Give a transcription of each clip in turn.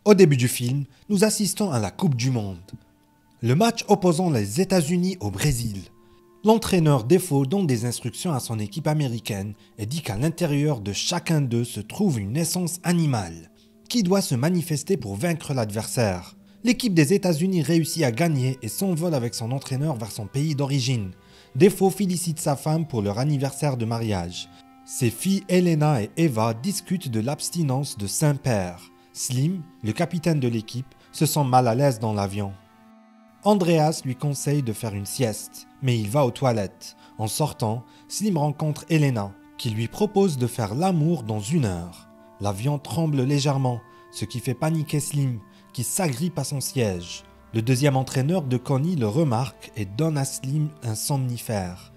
Au début du film, nous assistons à la Coupe du Monde. Le match opposant les États-Unis au Brésil. L'entraîneur Defoe donne des instructions à son équipe américaine et dit qu'à l'intérieur de chacun d'eux se trouve une essence animale qui doit se manifester pour vaincre l'adversaire. L'équipe des États-Unis réussit à gagner et s'envole avec son entraîneur vers son pays d'origine. Defoe félicite sa femme pour leur anniversaire de mariage. Ses filles Elena et Eva discutent de l'abstinence de Saint-Père. Slim, le capitaine de l'équipe, se sent mal à l'aise dans l'avion. Andreas lui conseille de faire une sieste, mais il va aux toilettes. En sortant, Slim rencontre Elena, qui lui propose de faire l'amour dans 1 heure. L'avion tremble légèrement, ce qui fait paniquer Slim, qui s'agrippe à son siège. Le deuxième entraîneur de Connie le remarque et donne à Slim un somnifère.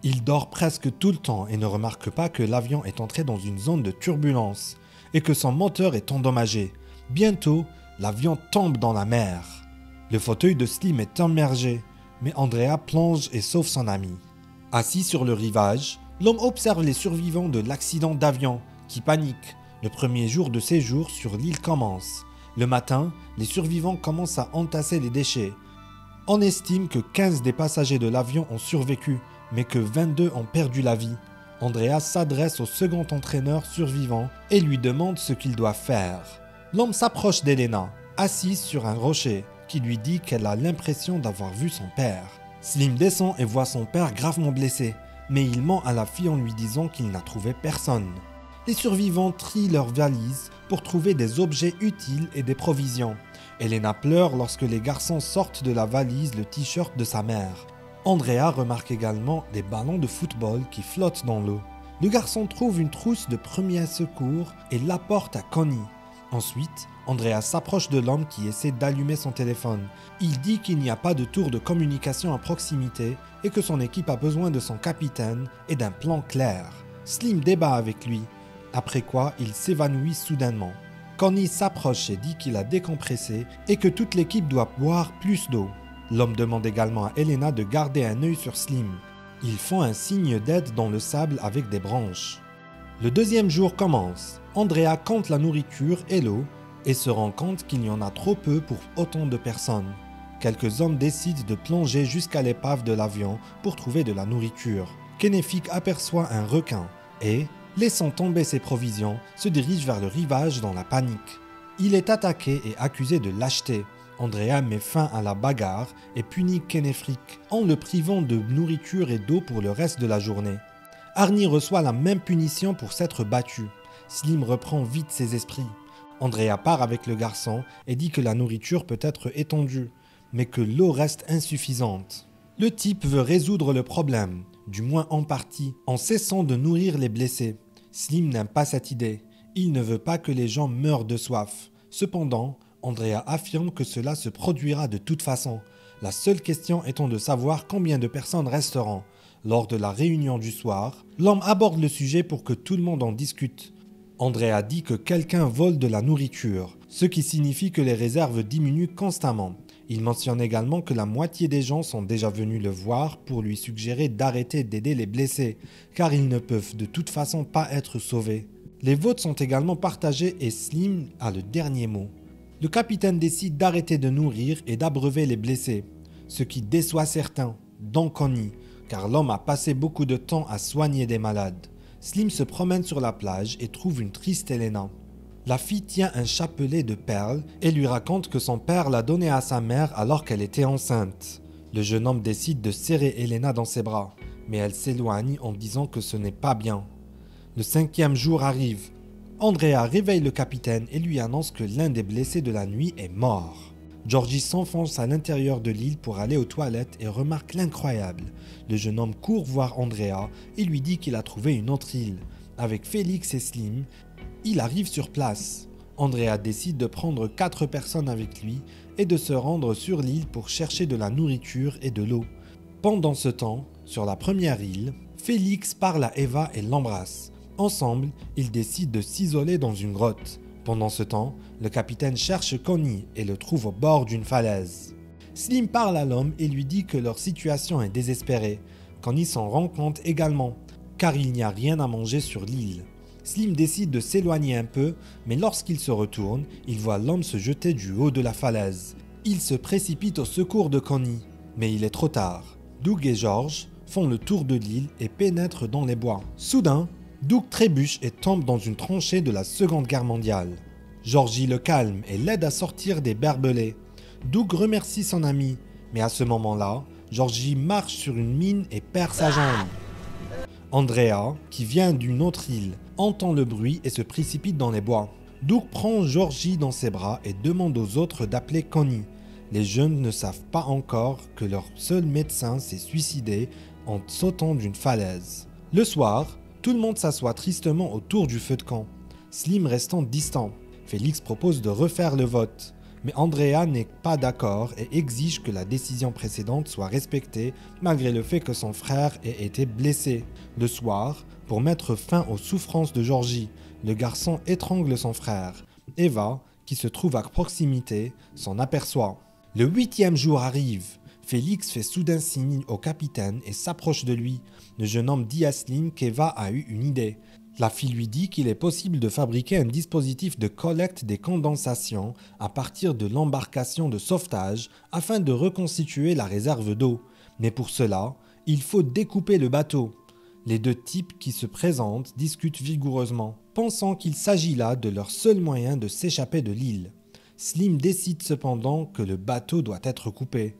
Il dort presque tout le temps et ne remarque pas que l'avion est entré dans une zone de turbulence et que son moteur est endommagé. Bientôt, l'avion tombe dans la mer. Le fauteuil de Slim est immergé, mais Andrea plonge et sauve son ami. Assis sur le rivage, l'homme observe les survivants de l'accident d'avion qui paniquent. Le premier jour de séjour sur l'île commence. Le matin, les survivants commencent à entasser les déchets. On estime que 15 des passagers de l'avion ont survécu, mais que 22 ont perdu la vie. Andrea s'adresse au second entraîneur survivant et lui demande ce qu'il doit faire. L'homme s'approche d'Elena, assise sur un rocher, qui lui dit qu'elle a l'impression d'avoir vu son père. Slim descend et voit son père gravement blessé, mais il ment à la fille en lui disant qu'il n'a trouvé personne. Les survivants trient leurs valises pour trouver des objets utiles et des provisions. Elena pleure lorsque les garçons sortent de la valise le t-shirt de sa mère. Andrea remarque également des ballons de football qui flottent dans l'eau. Le garçon trouve une trousse de premier secours et l'apporte à Connie. Ensuite, Andrea s'approche de l'homme qui essaie d'allumer son téléphone. Il dit qu'il n'y a pas de tour de communication à proximité et que son équipe a besoin de son capitaine et d'un plan clair. Slim débat avec lui, après quoi il s'évanouit soudainement. Connie s'approche et dit qu'il a décompressé et que toute l'équipe doit boire plus d'eau. L'homme demande également à Elena de garder un œil sur Slim. Ils font un signe d'aide dans le sable avec des branches. Le deuxième jour commence. Andrea compte la nourriture et l'eau et se rend compte qu'il y en a trop peu pour autant de personnes. Quelques hommes décident de plonger jusqu'à l'épave de l'avion pour trouver de la nourriture. Kennefic aperçoit un requin et, laissant tomber ses provisions, se dirige vers le rivage dans la panique. Il est attaqué et accusé de lâcheté. Andrea met fin à la bagarre et punit Kennefic en le privant de nourriture et d'eau pour le reste de la journée. Arnie reçoit la même punition pour s'être battu. Slim reprend vite ses esprits. Andrea part avec le garçon et dit que la nourriture peut être étendue, mais que l'eau reste insuffisante. Le type veut résoudre le problème, du moins en partie, en cessant de nourrir les blessés. Slim n'aime pas cette idée. Il ne veut pas que les gens meurent de soif. Cependant, Andrea affirme que cela se produira de toute façon, la seule question étant de savoir combien de personnes resteront. Lors de la réunion du soir, l'homme aborde le sujet pour que tout le monde en discute. Andrea dit que quelqu'un vole de la nourriture, ce qui signifie que les réserves diminuent constamment. Il mentionne également que la moitié des gens sont déjà venus le voir pour lui suggérer d'arrêter d'aider les blessés, car ils ne peuvent de toute façon pas être sauvés. Les votes sont également partagés et Slim a le dernier mot. Le capitaine décide d'arrêter de nourrir et d'abreuver les blessés, ce qui déçoit certains, dont Connie, car l'homme a passé beaucoup de temps à soigner des malades. Slim se promène sur la plage et trouve une triste Elena. La fille tient un chapelet de perles et lui raconte que son père l'a donné à sa mère alors qu'elle était enceinte. Le jeune homme décide de serrer Elena dans ses bras, mais elle s'éloigne en disant que ce n'est pas bien. Le 5e jour arrive. Andrea réveille le capitaine et lui annonce que l'un des blessés de la nuit est mort. Georgie s'enfonce à l'intérieur de l'île pour aller aux toilettes et remarque l'incroyable. Le jeune homme court voir Andrea et lui dit qu'il a trouvé une autre île. Avec Félix et Slim, il arrive sur place. Andrea décide de prendre 4 personnes avec lui et de se rendre sur l'île pour chercher de la nourriture et de l'eau. Pendant ce temps, sur la première île, Félix parle à Eva et l'embrasse. Ensemble, ils décident de s'isoler dans une grotte. Pendant ce temps, le capitaine cherche Connie et le trouve au bord d'une falaise. Slim parle à l'homme et lui dit que leur situation est désespérée. Connie s'en rend compte également, car il n'y a rien à manger sur l'île. Slim décide de s'éloigner un peu, mais lorsqu'il se retourne, il voit l'homme se jeter du haut de la falaise. Il se précipite au secours de Connie, mais il est trop tard. Doug et George font le tour de l'île et pénètrent dans les bois. Soudain, Doug trébuche et tombe dans une tranchée de la Seconde Guerre mondiale. Georgie le calme et l'aide à sortir des barbelés. Doug remercie son ami, mais à ce moment-là, Georgie marche sur une mine et perd sa jambe. Andrea, qui vient d'une autre île, entend le bruit et se précipite dans les bois. Doug prend Georgie dans ses bras et demande aux autres d'appeler Connie. Les jeunes ne savent pas encore que leur seul médecin s'est suicidé en sautant d'une falaise. Le soir, tout le monde s'assoit tristement autour du feu de camp, Slim restant distant. Félix propose de refaire le vote, mais Andrea n'est pas d'accord et exige que la décision précédente soit respectée malgré le fait que son frère ait été blessé. Le soir, pour mettre fin aux souffrances de Georgie, le garçon étrangle son frère. Eva, qui se trouve à proximité, s'en aperçoit. Le 8e jour arrive. Félix fait soudain signe au capitaine et s'approche de lui. Le jeune homme dit à Slim qu'Eva a eu une idée. La fille lui dit qu'il est possible de fabriquer un dispositif de collecte des condensations à partir de l'embarcation de sauvetage afin de reconstituer la réserve d'eau. Mais pour cela, il faut découper le bateau. Les deux types qui se présentent discutent vigoureusement, pensant qu'il s'agit là de leur seul moyen de s'échapper de l'île. Slim décide cependant que le bateau doit être coupé.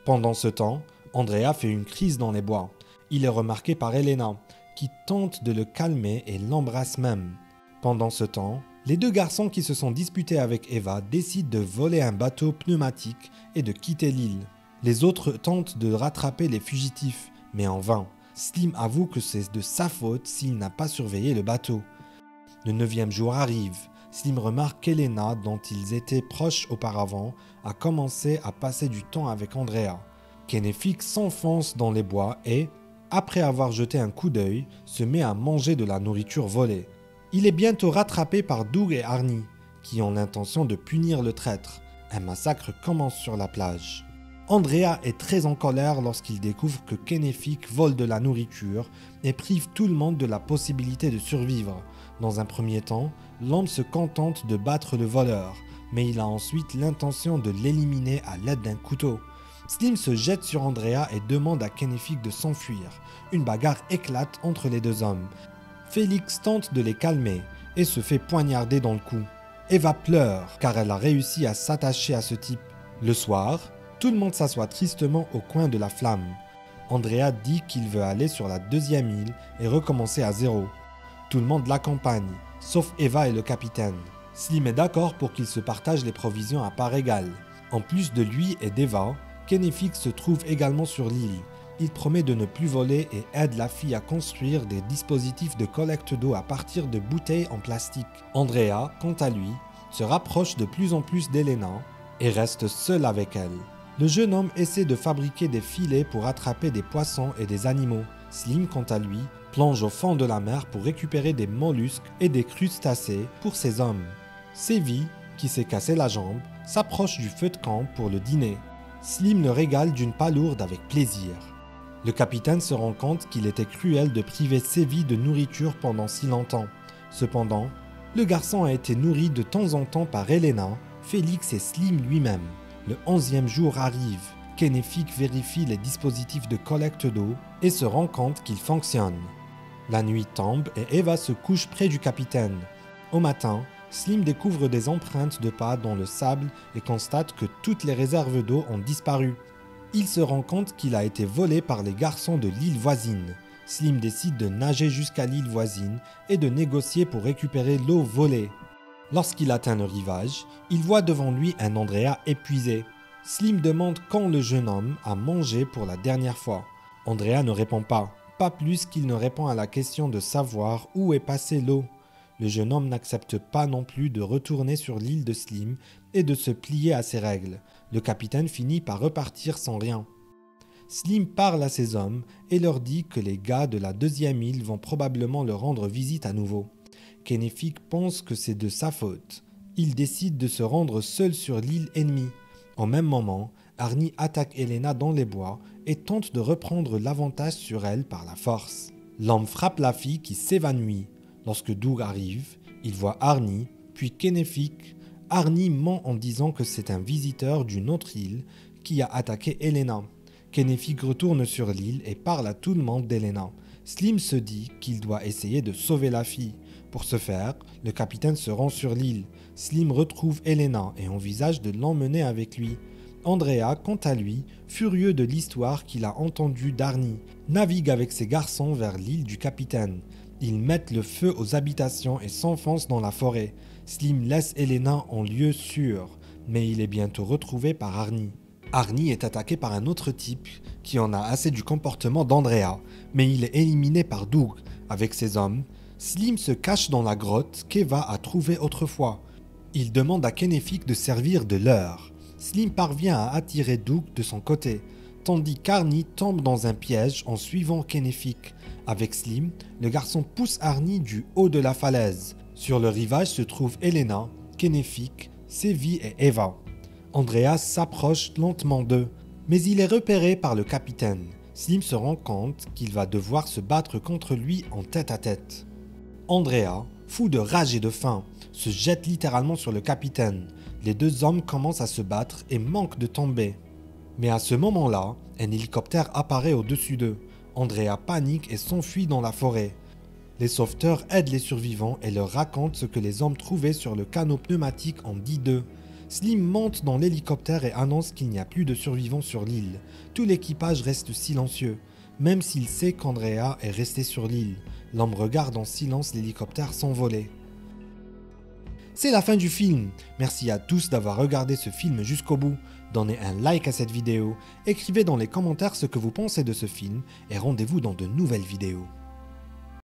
Pendant ce temps, Andrea fait une crise dans les bois. Il est remarqué par Elena, qui tente de le calmer et l'embrasse même. Pendant ce temps, les deux garçons qui se sont disputés avec Eva décident de voler un bateau pneumatique et de quitter l'île. Les autres tentent de rattraper les fugitifs, mais en vain. Slim avoue que c'est de sa faute s'il n'a pas surveillé le bateau. Le 9e jour arrive. Slim remarque qu'Elena, dont ils étaient proches auparavant, a commencé à passer du temps avec Andrea. Kennefic s'enfonce dans les bois et, après avoir jeté un coup d'œil, se met à manger de la nourriture volée. Il est bientôt rattrapé par Doug et Arnie, qui ont l'intention de punir le traître. Un massacre commence sur la plage. Andrea est très en colère lorsqu'il découvre que Kennefic vole de la nourriture et prive tout le monde de la possibilité de survivre. Dans un premier temps, l'homme se contente de battre le voleur, mais il a ensuite l'intention de l'éliminer à l'aide d'un couteau. Slim se jette sur Andrea et demande à Kennefic de s'enfuir. Une bagarre éclate entre les deux hommes. Félix tente de les calmer et se fait poignarder dans le cou. Eva pleure car elle a réussi à s'attacher à ce type. Le soir, tout le monde s'assoit tristement au coin de la flamme. Andrea dit qu'il veut aller sur la 2e île et recommencer à zéro. Tout le monde l'accompagne, sauf Eva et le capitaine. Slim est d'accord pour qu'ils se partagent les provisions à part égale. En plus de lui et d'Eva, Kennefic se trouve également sur l'île. Il promet de ne plus voler et aide la fille à construire des dispositifs de collecte d'eau à partir de bouteilles en plastique. Andrea, quant à lui, se rapproche de plus en plus d'Elena et reste seul avec elle. Le jeune homme essaie de fabriquer des filets pour attraper des poissons et des animaux. Slim, quant à lui, plonge au fond de la mer pour récupérer des mollusques et des crustacés pour ses hommes. Sévi, qui s'est cassé la jambe, s'approche du feu de camp pour le dîner. Slim le régale d'une palourde avec plaisir. Le capitaine se rend compte qu'il était cruel de priver Sévi de nourriture pendant si longtemps. Cependant, le garçon a été nourri de temps en temps par Elena, Félix et Slim lui-même. Le 11e jour arrive. Kennefic vérifie les dispositifs de collecte d'eau et se rend compte qu'ils fonctionnent. La nuit tombe et Eva se couche près du capitaine. Au matin, Slim découvre des empreintes de pas dans le sable et constate que toutes les réserves d'eau ont disparu. Il se rend compte qu'il a été volé par les garçons de l'île voisine. Slim décide de nager jusqu'à l'île voisine et de négocier pour récupérer l'eau volée. Lorsqu'il atteint le rivage, il voit devant lui un Andrea épuisé. Slim demande quand le jeune homme a mangé pour la dernière fois. Andrea ne répond pas plus qu'il ne répond à la question de savoir où est passée l'eau. Le jeune homme n'accepte pas non plus de retourner sur l'île de Slim et de se plier à ses règles. Le capitaine finit par repartir sans rien. Slim parle à ses hommes et leur dit que les gars de la 2e île vont probablement leur rendre visite à nouveau. Kennefic pense que c'est de sa faute. Il décide de se rendre seul sur l'île ennemie. Au même moment, Arnie attaque Elena dans les bois et tente de reprendre l'avantage sur elle par la force. L'homme frappe la fille qui s'évanouit. Lorsque Doug arrive, il voit Arnie, puis Kennefic. Arnie ment en disant que c'est un visiteur d'une autre île qui a attaqué Elena. Kennefic retourne sur l'île et parle à tout le monde d'Elena. Slim se dit qu'il doit essayer de sauver la fille. Pour ce faire, le capitaine se rend sur l'île. Slim retrouve Elena et envisage de l'emmener avec lui. Andrea, quant à lui, furieux de l'histoire qu'il a entendue d'Arnie, navigue avec ses garçons vers l'île du capitaine. Ils mettent le feu aux habitations et s'enfoncent dans la forêt. Slim laisse Elena en lieu sûr, mais il est bientôt retrouvé par Arnie. Arnie est attaqué par un autre type qui en a assez du comportement d'Andrea, mais il est éliminé par Doug avec ses hommes. Slim se cache dans la grotte qu'Eva a trouvée autrefois. Il demande à Kennefic de servir de leurre. Slim parvient à attirer Doug de son côté, tandis qu'Arnie tombe dans un piège en suivant Kennefic. Avec Slim, le garçon pousse Arnie du haut de la falaise. Sur le rivage se trouvent Elena, Kennefic, Sevi et Eva. Andreas s'approche lentement d'eux, mais il est repéré par le capitaine. Slim se rend compte qu'il va devoir se battre contre lui en tête-à-tête. Andrea, fou de rage et de faim, se jette littéralement sur le capitaine. Les deux hommes commencent à se battre et manquent de tomber. Mais à ce moment-là, un hélicoptère apparaît au-dessus d'eux. Andrea panique et s'enfuit dans la forêt. Les sauveteurs aident les survivants et leur racontent ce que les hommes trouvaient sur le canot pneumatique en dit d'eux. Slim monte dans l'hélicoptère et annonce qu'il n'y a plus de survivants sur l'île. Tout l'équipage reste silencieux, même s'il sait qu'Andrea est resté sur l'île. L'homme regarde en silence l'hélicoptère s'envoler. C'est la fin du film. Merci à tous d'avoir regardé ce film jusqu'au bout. Donnez un like à cette vidéo, écrivez dans les commentaires ce que vous pensez de ce film et rendez-vous dans de nouvelles vidéos.